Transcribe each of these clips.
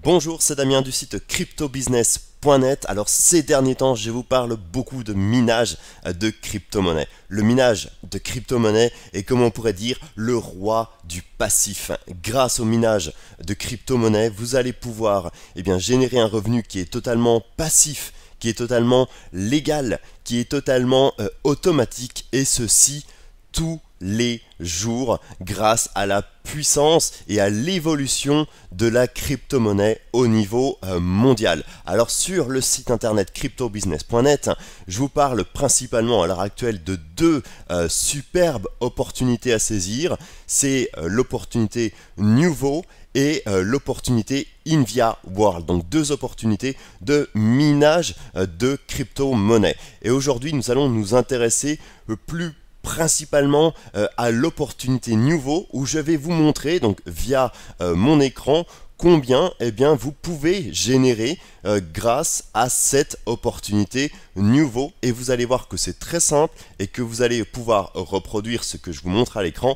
Bonjour, c'est Damien du site cryptobusiness.net. Alors ces derniers temps, je vous parle beaucoup de minage de crypto-monnaies. Le minage de crypto-monnaies est, comme on pourrait dire, le roi du passif. Grâce au minage de crypto-monnaies, vous allez pouvoir générer un revenu qui est totalement passif, qui est totalement légal, qui est totalement automatique, et ceci tous les jours grâce à la puissance et à l'évolution de la crypto-monnaie au niveau mondial. Alors sur le site internet cryptobusiness.net, je vous parle principalement à l'heure actuelle de deux superbes opportunités à saisir. C'est l'opportunité Nuvo et l'opportunité Invia World, donc deux opportunités de minage de crypto-monnaie. Et aujourd'hui, nous allons nous intéresser plus principalement à l'opportunité Nuvo, où je vais vous montrer donc via mon écran combien vous pouvez générer grâce à cette opportunité Nuvo. Et vous allez voir que c'est très simple et que vous allez pouvoir reproduire ce que je vous montre à l'écran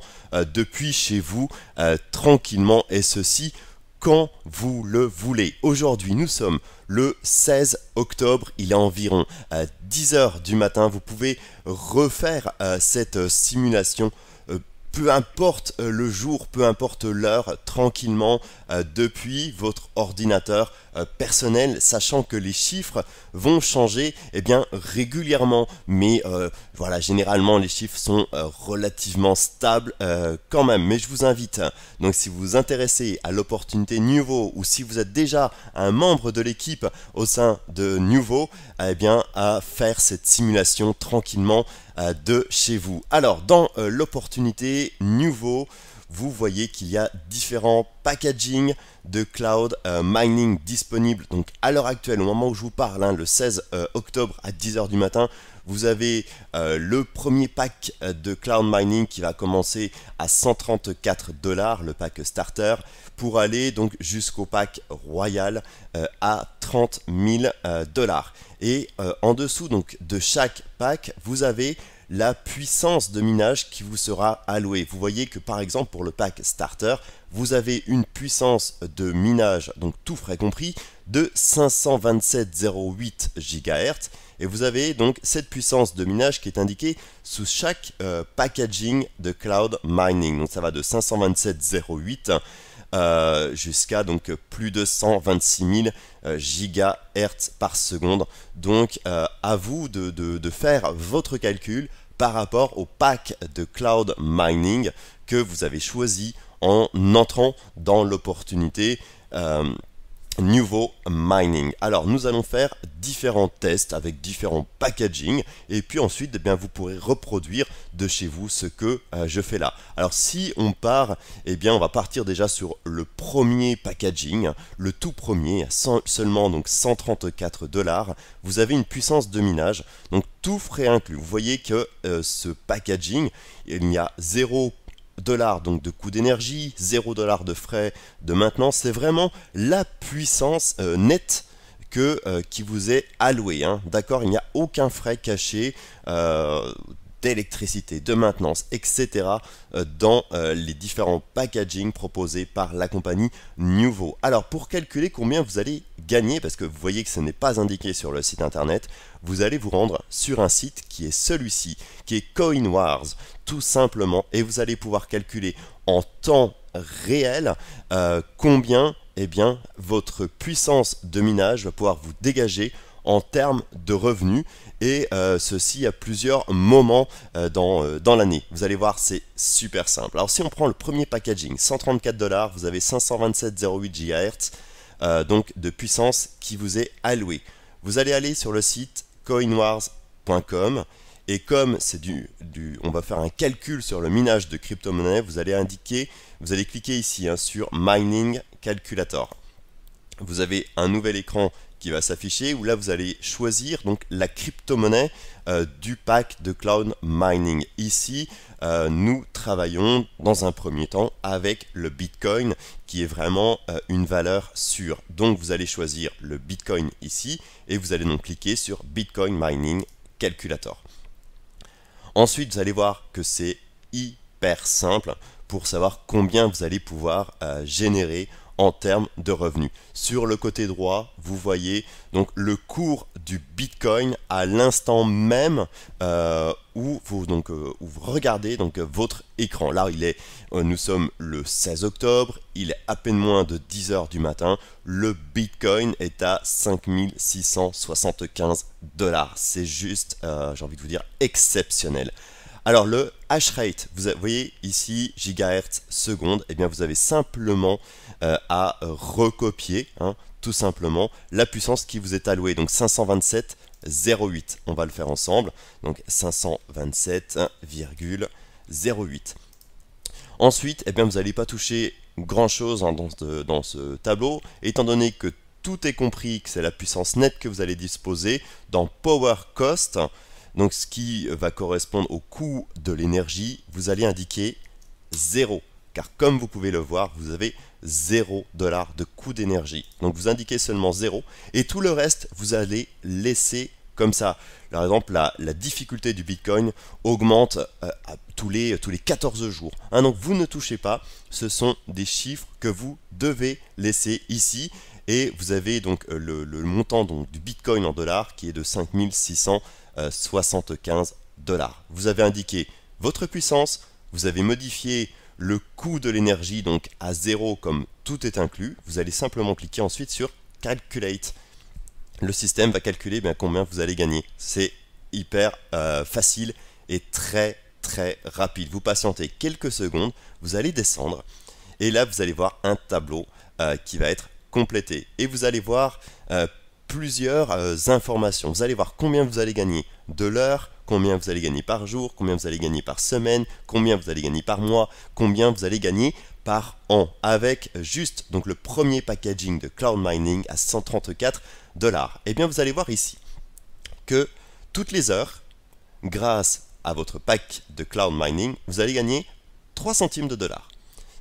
depuis chez vous tranquillement, et ceci quand vous le voulez. Aujourd'hui, nous sommes le 16 octobre, il est environ 10 heures du matin. Vous pouvez refaire cette simulation, peu importe le jour, peu importe l'heure, tranquillement depuis votre ordinateur personnel, sachant que les chiffres vont changer régulièrement, mais voilà, généralement les chiffres sont relativement stables quand même. Mais je vous invite, donc si vous vous intéressez à l'opportunité Nuvo, ou si vous êtes déjà un membre de l'équipe au sein de Nuvo, à faire cette simulation tranquillement de chez vous. Alors dans l'opportunité Nuvo, vous voyez qu'il y a différents packaging de cloud mining disponibles. Donc à l'heure actuelle, au moment où je vous parle, le 16 octobre à 10 heures du matin, vous avez le premier pack de cloud mining qui va commencer à 134 $, le pack starter, pour aller donc jusqu'au pack royal à 30 000 $. Et en dessous donc de chaque pack, vous avez la puissance de minage qui vous sera allouée. Vous voyez que par exemple pour le pack starter, vous avez une puissance de minage, donc tout frais compris, de 527,08 GHz, et vous avez donc cette puissance de minage qui est indiquée sous chaque packaging de cloud mining. Donc ça va de 527,08 jusqu'à donc plus de 126 000 GHz par seconde. Donc à vous de faire votre calcul par rapport au pack de cloud mining que vous avez choisi en entrant dans l'opportunité Nuvo Mining. Alors nous allons faire différents tests avec différents packaging, et puis ensuite vous pourrez reproduire de chez vous ce que je fais là. Alors si on part, on va partir déjà sur le premier packaging, le tout premier, seulement donc 134 $. Vous avez une puissance de minage, donc tout frais inclus. Vous voyez que ce packaging, il y a 0 $ donc de coût d'énergie, 0 $ de frais de maintenance. C'est vraiment la puissance nette qui vous est allouée, d'accord. Il n'y a aucun frais caché d'électricité, de maintenance, etc. dans les différents packaging proposés par la compagnie Nuvo. Alors pour calculer combien vous allez gagner, parce que vous voyez que ce n'est pas indiqué sur le site internet, vous allez vous rendre sur un site qui est celui-ci, qui est CoinWars, tout simplement, et vous allez pouvoir calculer en temps réel combien votre puissance de minage va pouvoir vous dégager en termes de revenus, et ceci à plusieurs moments dans l'année. Vous allez voir, c'est super simple. Alors si on prend le premier packaging, 134 $, vous avez 527,08 GHz donc de puissance qui vous est allouée. Vous allez aller sur le site coinwars.com, et comme c'est on va faire un calcul sur le minage de crypto-monnaie, vous allez cliquer ici sur Mining Calculator. Vous avez un nouvel écran qui va s'afficher, où là vous allez choisir donc la crypto-monnaie du pack de cloud mining. Ici nous travaillons dans un premier temps avec le Bitcoin, qui est vraiment une valeur sûre. Donc vous allez choisir le Bitcoin ici, et vous allez donc cliquer sur Bitcoin Mining Calculator. Ensuite vous allez voir que c'est hyper simple pour savoir combien vous allez pouvoir générer en termes de revenus. Sur le côté droit, vous voyez donc le cours du Bitcoin à l'instant même où vous regardez donc votre écran. Là, nous sommes le 16 octobre, il est à peine moins de 10 heures du matin. Le Bitcoin est à 5675 $. C'est juste, j'ai envie de vous dire, exceptionnel. Alors le hash rate, vous voyez ici gigahertz seconde, et bien vous avez simplement à recopier, tout simplement, la puissance qui vous est allouée. Donc 527,08, on va le faire ensemble. Donc 527,08. Ensuite, eh bien, vous n'allez pas toucher grand chose dans ce tableau, étant donné que tout est compris, que c'est la puissance nette que vous allez disposer dans Power Cost. Donc ce qui va correspondre au coût de l'énergie, vous allez indiquer 0. Car comme vous pouvez le voir, vous avez 0 $ de coût d'énergie. Donc vous indiquez seulement 0. Et tout le reste, vous allez laisser comme ça. Par exemple, la difficulté du Bitcoin augmente tous les 14 jours. Donc vous ne touchez pas. Ce sont des chiffres que vous devez laisser ici. Et vous avez donc le montant donc, du Bitcoin en dollars qui est de 5675 $. Vous avez indiqué votre puissance, vous avez modifié le coût de l'énergie donc à 0 comme tout est inclus. Vous allez simplement cliquer ensuite sur Calculate. Le système va calculer combien vous allez gagner. C'est hyper facile et très rapide. Vous patientez quelques secondes, vous allez descendre et là vous allez voir un tableau qui va être complété et vous allez voir plusieurs informations. Vous allez voir combien vous allez gagner de l'heure, combien vous allez gagner par jour, combien vous allez gagner par semaine, combien vous allez gagner par mois, combien vous allez gagner par an, avec juste donc le premier packaging de cloud mining à 134 $. Et bien vous allez voir ici que toutes les heures, grâce à votre pack de cloud mining, vous allez gagner 3 centimes de dollars.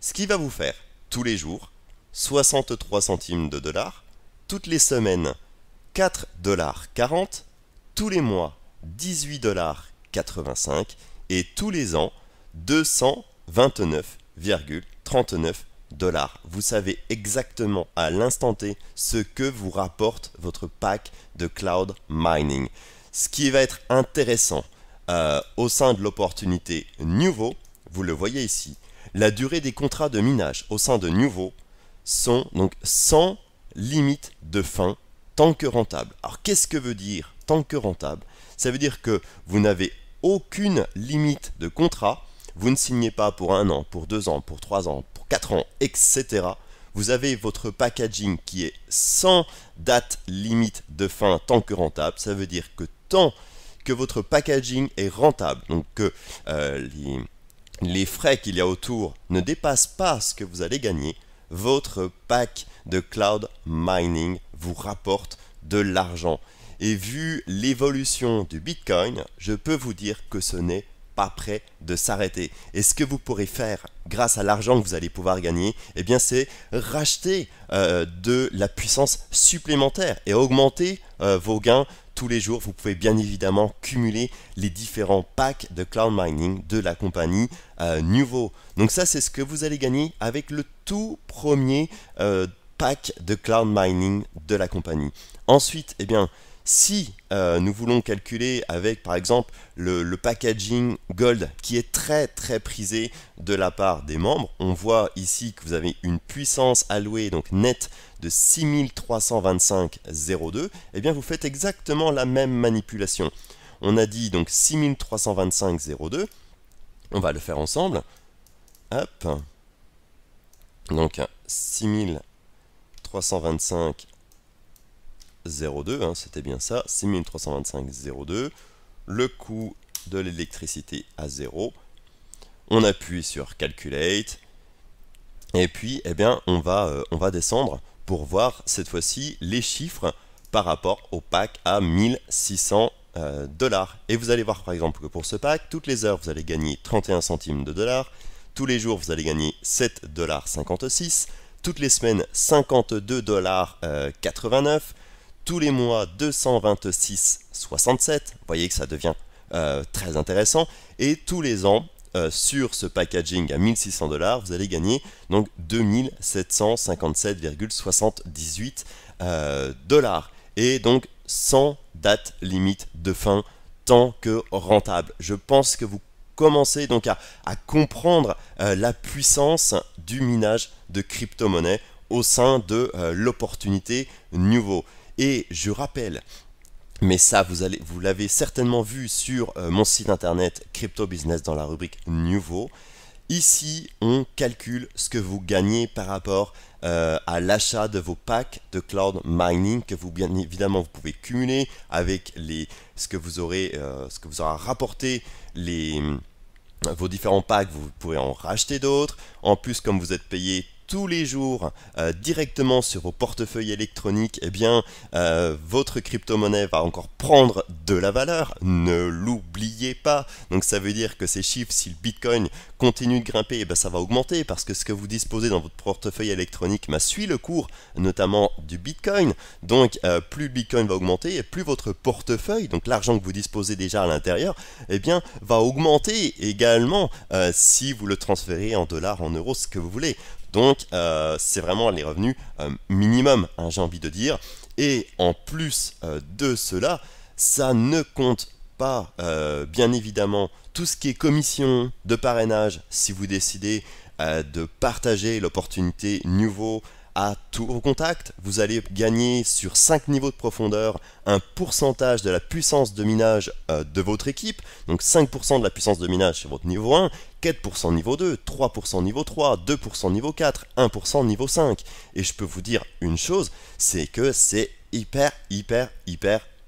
Ce qui va vous faire tous les jours 63 centimes de dollars, toutes les semaines 4,40 $, tous les mois 18,85 $ et tous les ans 229,39 $. Vous savez exactement à l'instant T ce que vous rapporte votre pack de cloud mining. Ce qui va être intéressant au sein de l'opportunité Nuvo, vous le voyez ici, la durée des contrats de minage au sein de Nuvo sont donc sans limite de fin tant que rentable. Alors qu'est-ce que veut dire tant que rentable? Ça veut dire que vous n'avez aucune limite de contrat, vous ne signez pas pour 1 an, pour 2 ans, pour 3 ans, pour 4 ans, etc. Vous avez votre packaging qui est sans date limite de fin tant que rentable. Ça veut dire que tant que votre packaging est rentable, donc que les frais qu'il y a autour ne dépassent pas ce que vous allez gagner, votre pack de cloud mining vous rapporte de l'argent. Et vu l'évolution du Bitcoin, je peux vous dire que ce n'est pas prêt de s'arrêter. Et ce que vous pourrez faire grâce à l'argent que vous allez pouvoir gagner, eh bien c'est racheter de la puissance supplémentaire et augmenter vos gains tous les jours. Vous pouvez bien évidemment cumuler les différents packs de cloud mining de la compagnie Nuvo. Donc ça, c'est ce que vous allez gagner avec le tout premier pack de cloud mining de la compagnie. Ensuite, eh bien, si nous voulons calculer avec par exemple le packaging Gold qui est très prisé de la part des membres, on voit ici que vous avez une puissance allouée donc nette de 6325,02, eh bien vous faites exactement la même manipulation. On a dit donc 6325,02, on va le faire ensemble. Hop. Donc 6325,02, c'était bien ça, 6325,02, le coût de l'électricité à 0. On appuie sur Calculate et puis eh bien, on va descendre pour voir cette fois-ci les chiffres par rapport au pack à 1600 $. Et vous allez voir par exemple que pour ce pack, toutes les heures vous allez gagner 31 centimes de dollars, tous les jours vous allez gagner 7,56 $, toutes les semaines 52,89 $, tous les mois 226,67 $, vous voyez que ça devient très intéressant, et tous les ans sur ce packaging à 1600 $, vous allez gagner donc 2757,78 dollars. Et donc sans date limite de fin, tant que rentable. Je pense que vous commencez donc à comprendre la puissance du minage de crypto-monnaies au sein de l'opportunité nouveau. Et je rappelle, mais ça vous l'avez certainement vu sur mon site internet Crypto Business dans la rubrique nouveau. Ici, on calcule ce que vous gagnez par rapport à l'achat de vos packs de cloud mining que vous, bien évidemment, vous pouvez cumuler avec ce que vous aura rapporté vos différents packs. Vous pouvez en racheter d'autres. En plus, comme vous êtes payé tous les jours directement sur vos portefeuilles électroniques, eh bien votre crypto-monnaie va encore prendre de la valeur, ne l'oubliez pas. Donc ça veut dire que ces chiffres, si le Bitcoin continue de grimper, eh bien, ça va augmenter parce que ce que vous disposez dans votre portefeuille électronique suit le cours notamment du Bitcoin. Donc plus le Bitcoin va augmenter et plus votre portefeuille, donc l'argent que vous disposez déjà à l'intérieur, eh bien va augmenter également si vous le transférez en dollars, en euros, ce que vous voulez. Donc c'est vraiment les revenus minimum, hein, j'ai envie de dire. Et en plus de cela, ça ne compte pas bien évidemment tout ce qui est commission de parrainage si vous décidez de partager l'opportunité nouveau à tous vos contacts. Vous allez gagner sur 5 niveaux de profondeur un pourcentage de la puissance de minage de votre équipe. Donc 5% de la puissance de minage sur votre niveau 1, 4% niveau 2, 3% niveau 3, 2% niveau 4, 1% niveau 5. Et je peux vous dire une chose, c'est que c'est hyper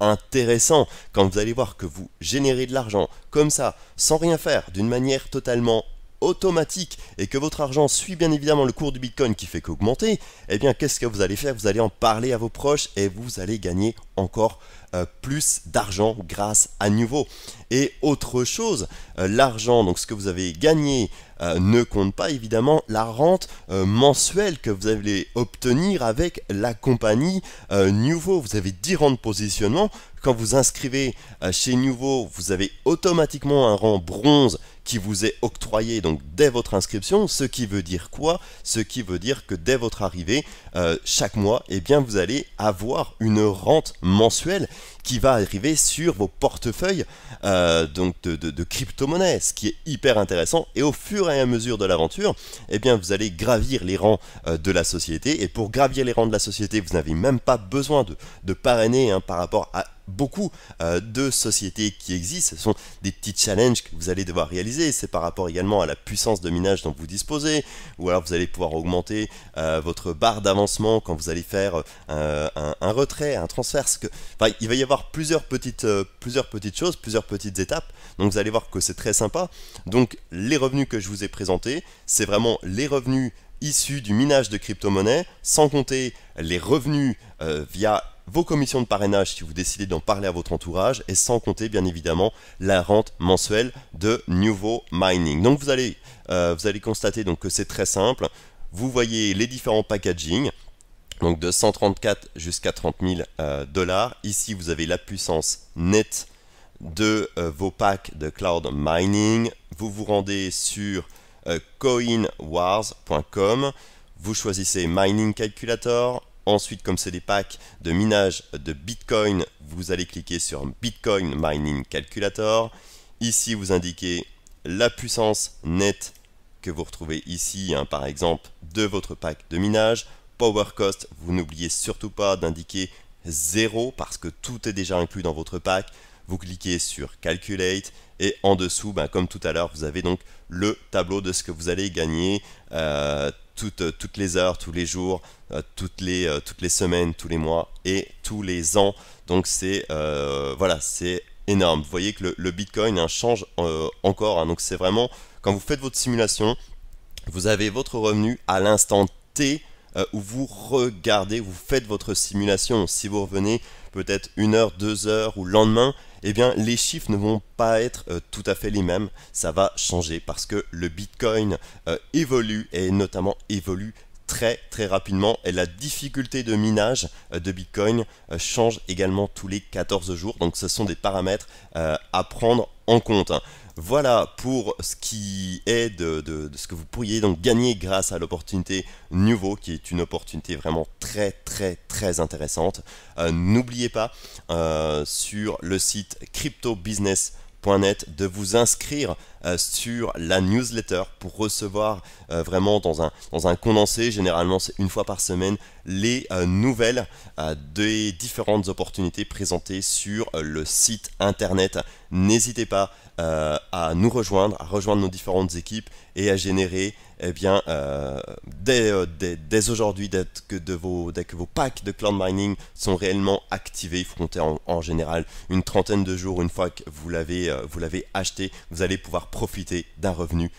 intéressant quand vous allez voir que vous générez de l'argent comme ça, sans rien faire, d'une manière totalement automatique, et que votre argent suit bien évidemment le cours du Bitcoin qui fait qu'augmenter. Eh bien qu'est-ce que vous allez faire? Vous allez en parler à vos proches et vous allez gagner encore plus d'argent grâce à nouveau. Et autre chose, l'argent, donc ce que vous avez gagné, ne compte pas évidemment la rente mensuelle que vous allez obtenir avec la compagnie Nouveau. Vous avez 10 rangs de positionnement. Quand vous inscrivez chez Nouveau, vous avez automatiquement un rang bronze qui vous est octroyé donc dès votre inscription. Ce qui veut dire quoi? Ce qui veut dire que dès votre arrivée, chaque mois, eh bien, vous allez avoir une rente mensuelle qui va arriver sur vos portefeuilles donc de crypto-monnaies, ce qui est hyper intéressant. Et au fur et à mesure de l'aventure, eh bien, vous allez gravir les rangs de la société. Et pour gravir les rangs de la société, vous n'avez même pas besoin de parrainer par rapport à beaucoup de sociétés qui existent. Ce sont des petits challenges que vous allez devoir réaliser. C'est par rapport également à la puissance de minage dont vous disposez, ou alors vous allez pouvoir augmenter votre barre d'avancement quand vous allez faire un retrait, un transfert. Enfin, il va y avoir plusieurs petites choses, plusieurs petites étapes. Donc vous allez voir que c'est très sympa. Donc les revenus que je vous ai présentés, c'est vraiment les revenus issus du minage de crypto-monnaies, sans compter les revenus via vos commissions de parrainage si vous décidez d'en parler à votre entourage, et sans compter bien évidemment la rente mensuelle de Nouveau Mining. Donc vous allez constater donc que c'est très simple. Vous voyez les différents packaging, donc de 134 jusqu'à 30 000 $. Ici vous avez la puissance nette de vos packs de cloud mining. Vous vous rendez sur coinwars.com, vous choisissez Mining Calculator. Ensuite, comme c'est des packs de minage de Bitcoin, vous allez cliquer sur Bitcoin Mining Calculator. Ici, vous indiquez la puissance nette que vous retrouvez ici, par exemple, de votre pack de minage. Power Cost, vous n'oubliez surtout pas d'indiquer 0 parce que tout est déjà inclus dans votre pack. Vous cliquez sur Calculate et en dessous, comme tout à l'heure, vous avez donc le tableau de ce que vous allez gagner toutes les heures, tous les jours, toutes les semaines, tous les mois et tous les ans. Donc c'est voilà, c'est énorme. Vous voyez que le Bitcoin change encore. Donc c'est vraiment, quand vous faites votre simulation, vous avez votre revenu à l'instant T où vous regardez, vous faites votre simulation. Si vous revenez peut-être 1 heure, 2 heures ou le lendemain, eh bien les chiffres ne vont pas être tout à fait les mêmes. Ça va changer parce que le Bitcoin évolue, et notamment évolue très rapidement, et la difficulté de minage de Bitcoin change également tous les 14 jours. Donc ce sont des paramètres à prendre en compte. Voilà pour ce qui est de ce que vous pourriez donc gagner grâce à l'opportunité Nuvo, qui est une opportunité vraiment très intéressante. N'oubliez pas sur le site cryptobusiness.net de vous inscrire sur la newsletter pour recevoir vraiment dans un condensé, généralement c'est une fois par semaine, les nouvelles des différentes opportunités présentées sur le site internet. N'hésitez pas à nous rejoindre, à rejoindre nos différentes équipes et à générer dès aujourd'hui, dès que vos packs de cloud mining sont réellement activés. Il faut compter en général une trentaine de jours. Une fois que vous l'avez acheté, vous allez pouvoir profiter d'un revenu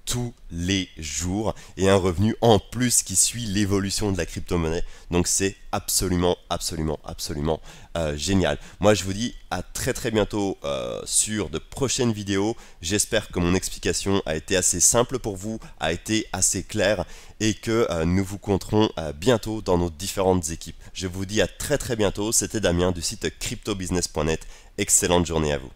tous les jours et un revenu en plus qui suit l'évolution de la crypto-monnaie. Donc c'est absolument génial. Moi je vous dis à très bientôt sur de prochaines vidéos. J'espère que mon explication a été assez simple pour vous, a été assez claire et que nous vous compterons bientôt dans nos différentes équipes. Je vous dis à très bientôt. C'était Damien du site cryptobusiness.net. Excellente journée à vous.